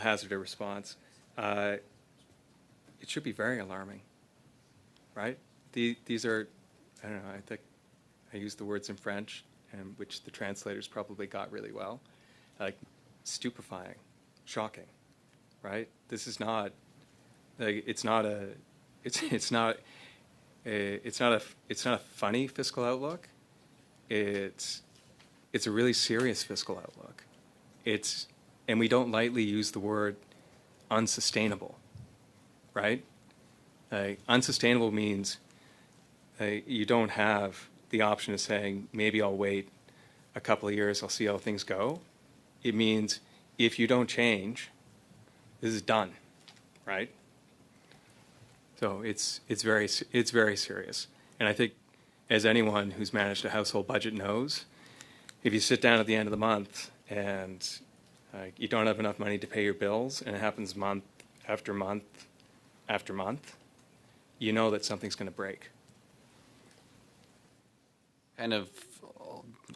hazard a response. It should be very alarming, right? These are, I don't know, I think I used the words in French, and which the translators probably got really well, like stupefying, shocking, right? This is not, like, it's not a funny fiscal outlook. It's a really serious fiscal outlook. And we don't lightly use the word unsustainable, right? Unsustainable means you don't have the option of saying, maybe I'll wait a couple of years, I'll see how things go. It means if you don't change, this is done, right? So it's very serious. And I think, as anyone who's managed a household budget knows, if you sit down at the end of the month and you don't have enough money to pay your bills, and it happens month after month after month, you know that something's going to break. Kind of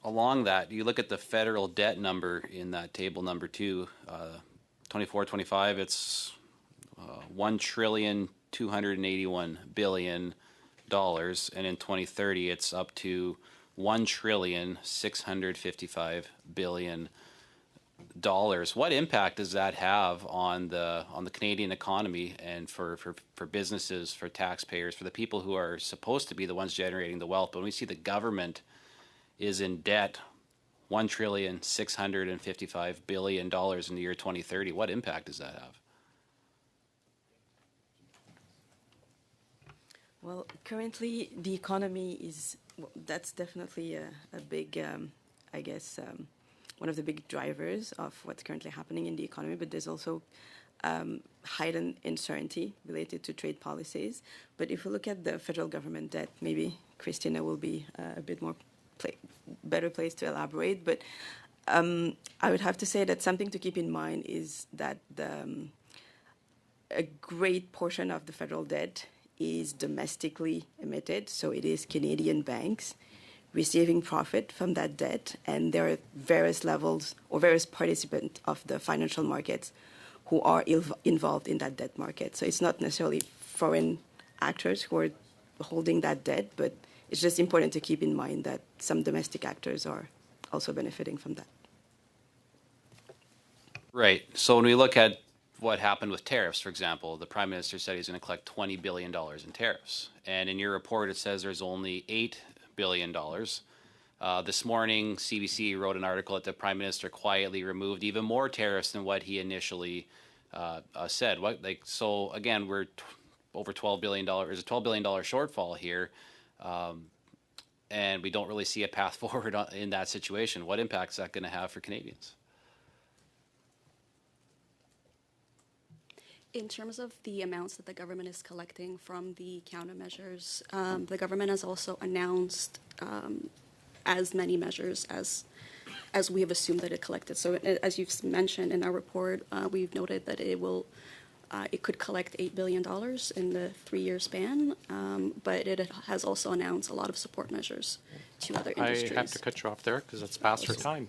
along that, you look at the federal debt number in that table number 2, 24-25, it's $1,281 billion, and in 2030 it's up to $1,655 billion. What impact does that have on the Canadian economy and for businesses, for taxpayers, for the people who are supposed to be the ones generating the wealth? But when we see the government is in debt $1,655 billion in the year 2030, what impact does that have? Well, currently the economy is, that's definitely a big, I guess, one of the big drivers of what's currently happening in the economy, but there's also heightened uncertainty related to trade policies. But if we look at the federal government debt, maybe Christina will be a bit more better place to elaborate, but I would have to say that something to keep in mind is that a great portion of the federal debt is domestically emitted, so it is Canadian banks receiving profit from that debt, and there are various levels or various participants of the financial markets who are involved in that debt market. So it's not necessarily foreign actors who are holding that debt, but it's just important to keep in mind that some domestic actors are also benefiting from that. Right. So when we look at what happened with tariffs, for example, the Prime Minister said he's going to collect $20 billion in tariffs. And in your report, it says there's only $8 billion. This morning, CBC wrote an article that the Prime Minister quietly removed even more tariffs than what he initially said. So again, we're over $12 billion. There's a $12 billion shortfall here, and we don't really see a path forward in that situation. What impact is that going to have for Canadians? In terms of the amounts that the government is collecting from the countermeasures, the government has also announced as many measures as we have assumed that it collected. So as you've mentioned in our report, we've noted that it could collect $8 billion in the 3-year span, but it has also announced a lot of support measures to other industries. I have to cut you off there because it's past our time.